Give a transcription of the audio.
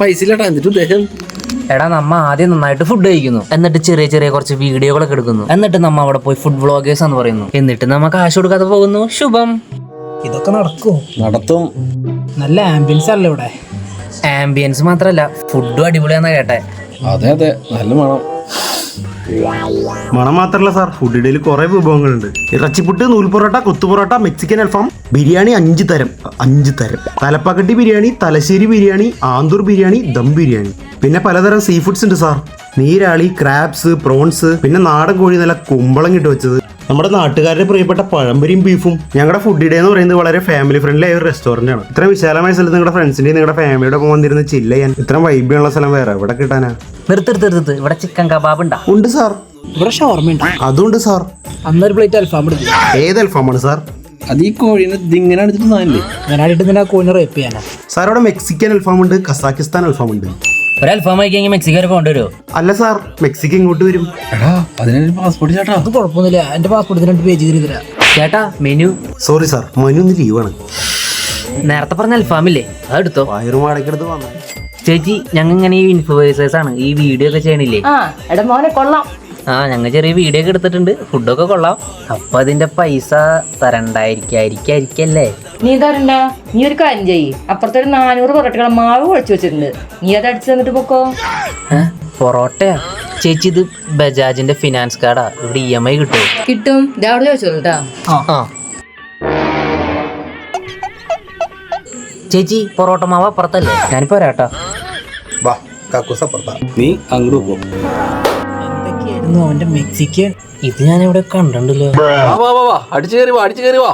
പൈസ ഇല്ലടാ. എന്നിട്ട് ഉദ്ദേശം എടാ നമ്മ ആദ്യം നന്നായിട്ട് ഫുഡ് കഴിക്കുന്നു, എന്നിട്ട് ചെറിയ ചെറിയ കുറച്ച് വീഡിയോകളൊക്കെ എടുക്കുന്നു, എന്നിട്ട് നമ്മ അവിടെ പോയി ഫുഡ് വ്ളോഗേഴ്സ് എന്ന് പറയുന്നു, എന്നിട്ട് നമ്മ കാശ് കൊടുക്കാതെ പോകുന്നു. ശുഭം. ഇതൊക്കെ നടക്കും. നടത്തും. നല്ല ആംബിയൻസ് അല്ലേ ഇവിടെ? ആംബിയൻസ് മാത്രല്ല, ഫുഡും അടിപൊളിയാന്നാ കേട്ടെ. അതെ അതെ, നല്ല മണം. മണം മാത്രല്ല സാർ, ഫുഡ് ഇടയിൽ കുറെ വിഭവങ്ങളുണ്ട്. ഇറച്ചിപ്പുട്ട്, നൂൽ പൊറോട്ട, കൊത്തു പൊറോട്ട, മെക്സിക്കൻ അൽഫാം, ബിരിയാണി 5 തരം. തലപ്പാക്കട്ടി ബിരിയാണി, തലശ്ശേരി ബിരിയാണി, ആന്തൂർ ബിരിയാണി, ദം ബിരിയാണി, പിന്നെ പലതരം സീ ഫുഡ്സ് ഉണ്ട് സാർ. നീരാളി, ക്രാബ്സ്, പ്രോൺസ്, പിന്നെ നാടൻ കോഴി നല്ല കുമ്പളം കിട്ടി വെച്ചത്, നമ്മുടെ നാട്ടുകാരുടെ പ്രിയപ്പെട്ട പഴംപൊരിയും ബീഫും. ഞങ്ങളുടെ ഫുഡ് ഡേ എന്ന് പറയുന്നത് വളരെ ഫാമിലി ഫ്രണ്ട്ലി ആയ ഒരു റെസ്റ്റോറന്റ് ആണ്. ഇത്ര വിശാലമായ സ്ഥലത്ത് നിങ്ങളുടെ ഫ്രണ്ട്സിന്റെയും നിങ്ങളുടെ ഫാമിലിയുടെ ഒപ്പം വന്നിരുന്ന് ചില്ല ചെയ്യാൻ ഇത്ര വൈബിയുള്ള സ്ഥലം വേറെ എവിടെ കിട്ടാനാ? നിർത്ത്, ഇവിടെ ചിക്കൻ കബാബ് ഉണ്ടാ? ഉണ്ട് സാർ. ഇവിടെ ഷവർമയുണ്ട്. അതുണ്ട് സാർ. അന്നൊരു പ്ലേറ്റ് അൽഫാം എടുക്കും. ഏത് അൽഫാമാണ് സാർ? അത് ഈ കോഴീനെ ഇതിങ്ങനെ എടുത്തിട്ട് സാധനല്ലേ? ഞാനായിട്ട് ഇതിനെ കോഴിനെ റേപ്പ് ചെയ്യാനാ സാർ. അവിടെ മെക്സിക്കൻ അൽഫാം ഉണ്ട്, കസാക്കിസ്ഥാൻ അൽഫാം ഉണ്ട്. ഒരു അൽഫാം കഴിക്കാൻ മെക്സിക്കോ കൊണ്ടുവരുമോ? അല്ല സാർ, മെക്സിക്കോ ഇങ്ങോട്ട് വരും. എടാ അതിനൊരു പാസ്പോർട്ട് ചേട്ടാ. അത് കുഴപ്പമൊന്നുമില്ല. എന്റെ പാസ്പോർട്ട് 2 പേജ് തരാ ചേട്ടാ മെനു. സോറി സാർ, മനു ഒന്ന് ലീവാണ്. നേരത്തെ പറഞ്ഞ അൽഫാമില്ലേ, അതെടുത്തോ. വയറുമാടക്കെടുത്ത് വന്നു. ചേച്ചി, ഞങ്ങൾ ഇങ്ങനെ ഈ ഇൻഫ്ലുവൻസേഴ്സ് ആണ്, ഈ വീഡിയോ ഒക്കെ ചെയ്യണില്ലേ? എടാ മോനെ കൊള്ളാം. ഞങ്ങൾ ചെറിയ വീഡിയോ ഒക്കെ എടുത്തിട്ടുണ്ട്, ഫുഡൊക്കെ കൊള്ളാം. അപ്പൊ അതിന്റെ പൈസ തരണ്ടായിരിക്കല്ലേ? നീ തരണ്ട. നീ ഒരു കാര്യം ചെയ്യ്, അപ്പുറത്തൊരു 400 പൊറോട്ടകളെ മാവ് കുഴച്ചു വെച്ചിട്ടുണ്ട്, നീ അത് അടിച്ചു തന്നിട്ട് പൊക്കോ. പൊറോട്ടയാ? ചേച്ചി ഇത് ബജാജിന്റെ ഫിനാൻസ് കാർഡാ, ഇവിടെ EMI കിട്ടുമോ? കിട്ടും, അവിടെ ചോദിച്ചോളൂ കേട്ടാ. ചേച്ചി പൊറോട്ട മാവ് അപ്പുറത്തല്ലേ? ഞാനിപ്പോ വരാട്ടാ. വാ കക്കൂസപ്പുറത്താ. നീ അങ്ങോട്ട് പോ. എന്തൊക്കെയായിരുന്നു അവന്റെ മെക്സിക്കൻ? ഇത് ഞാൻ ഇവിടെ കണ്ടിട്ടുണ്ടല്ലോ. അടിച്ചു കയറി വാ.